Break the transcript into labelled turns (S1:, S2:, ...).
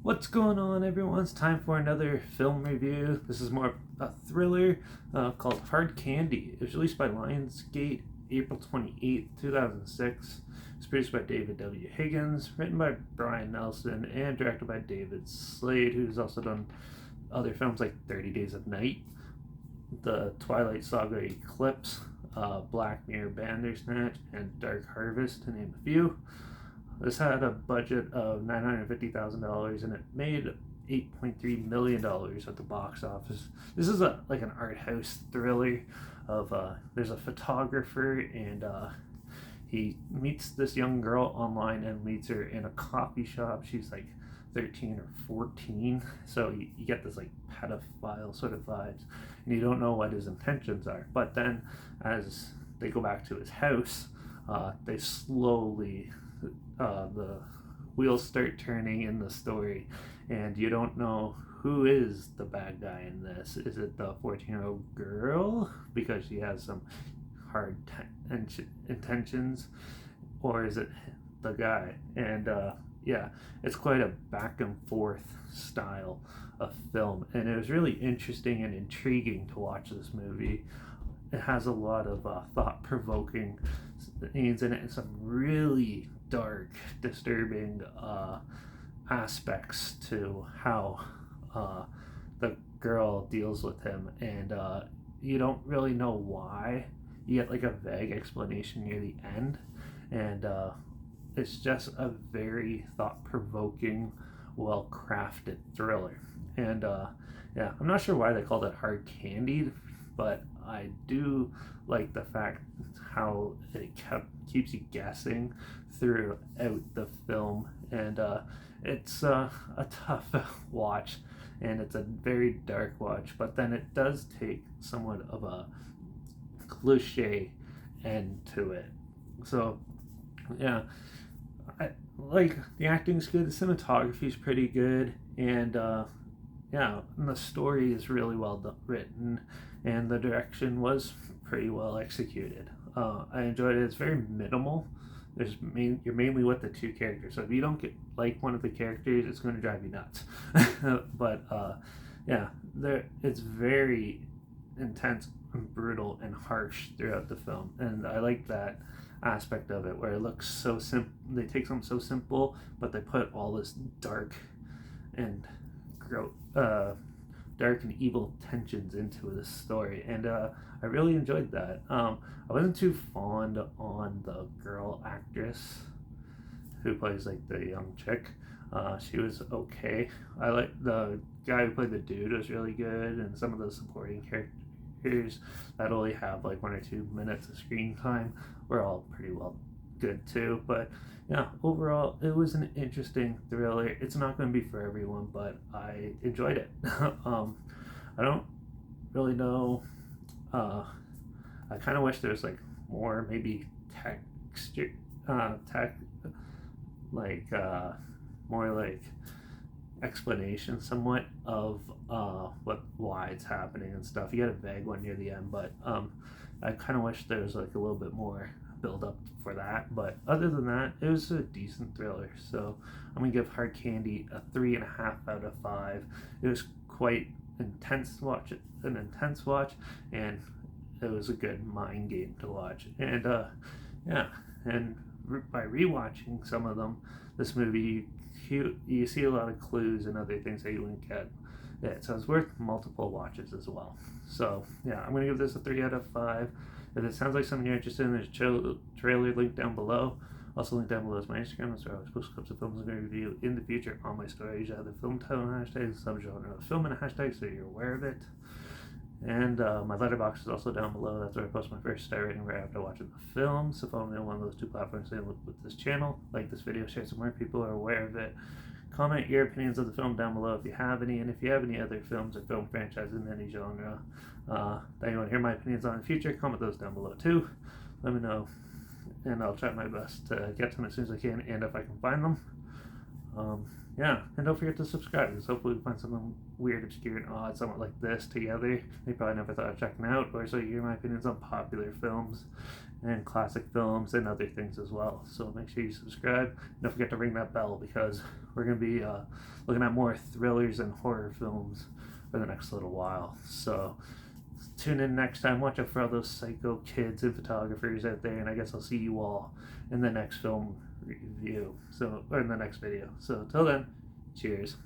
S1: What's going on, everyone? It's time for another film review. This is more a thriller called Hard Candy. It was released by Lionsgate April 28th, 2006. It's produced by David W. Higgins, written by Brian Nelson, and directed by David Slade, who's also done other films like 30 Days of Night, The Twilight Saga Eclipse, Black Mirror Bandersnatch, and Dark Harvest, to name a few. This had a budget of $950,000 and it made $8.3 million at the box office. This is like an art house thriller of there's a photographer and he meets this young girl online and meets her in a coffee shop. She's like 13 or 14, so you get this like pedophile sort of vibes, and you don't know what his intentions are. But then as they go back to his house, they slowly the wheels start turning in the story, and you don't know who is the bad guy in this. Is it the 14-year-old girl because she has some hard intentions, or is it the guy? And yeah, it's quite a back and forth style of film, and it was really interesting and intriguing to watch this movie. It has a lot of thought-provoking scenes in it and some really dark, disturbing aspects to how the girl deals with him, and you don't really know why. You get like a vague explanation near the end, and it's just a very thought-provoking, well-crafted thriller. And yeah, I'm not sure why they called it Hard Candy, but I do like the fact how it keeps you guessing throughout the film, and it's a tough watch, and it's a very dark watch. But then it does take somewhat of a cliche end to it. So yeah, I like the acting's good, the cinematography's pretty good, and yeah, and the story is really well written, and the direction was pretty well executed. I enjoyed it. It's very minimal. You're mainly with the two characters, so if you don't get like one of the characters, it's going to drive you nuts. But yeah, it's very intense and brutal and harsh throughout the film, and I like that aspect of it where it looks so simple. They take something so simple, but they put all this dark and dark and evil tensions into this story, and I really enjoyed that. I wasn't too fond on the girl actress who plays like the young chick. She was okay. I like the guy who played the dude was really good, and some of the supporting characters that only have like 1 or 2 minutes of screen time were all pretty well good too. But yeah, overall, it was an interesting thriller. It's not going to be for everyone, but I enjoyed it. I don't really know. I kind of wish there was like more, maybe texture, tech, like more like explanation, somewhat of why it's happening and stuff. You get a vague one near the end, but I kind of wish there was like a little bit more build up for that. But other than that, it was a decent thriller. So I'm gonna give Hard Candy a 3.5 out of 5. It was quite an intense watch, and it was a good mind game to watch. And yeah, and by rewatching some of them, this movie, you see a lot of clues and other things that you wouldn't get. Yeah, so it's worth multiple watches as well. So yeah, I'm gonna give this a 3 out of 5. If it sounds like something you're interested in, there's a trailer link down below. Also, link down below is my Instagram. That's where I always post clips of films I'm going to review in the future on my story. I usually have the film title and hashtag, subgenre of film and a hashtag, so you're aware of it. And my Letterbox is also down below. That's where I post my first star rating right after watching the film. So follow me on one of those two platforms with this channel. Like this video, share so more people are aware of it. Comment your opinions of the film down below if you have any, and if you have any other films or film franchises in any genre that you want to hear my opinions on in the future, comment those down below too. Let me know, and I'll try my best to get to them as soon as I can, and if I can find them. Yeah, and don't forget to subscribe, because hopefully we find something weird, obscure, and odd, somewhat like this together. They probably never thought of checking out, or so you hear my opinions on popular films and classic films and other things as well. So make sure you subscribe. Don't forget to ring that bell, because we're going to be looking at more thrillers and horror films for the next little while. So tune in next time. Watch out for all those psycho kids and photographers out there, and I guess I'll see you all in the next film review. So, or in the next video. So till then, cheers.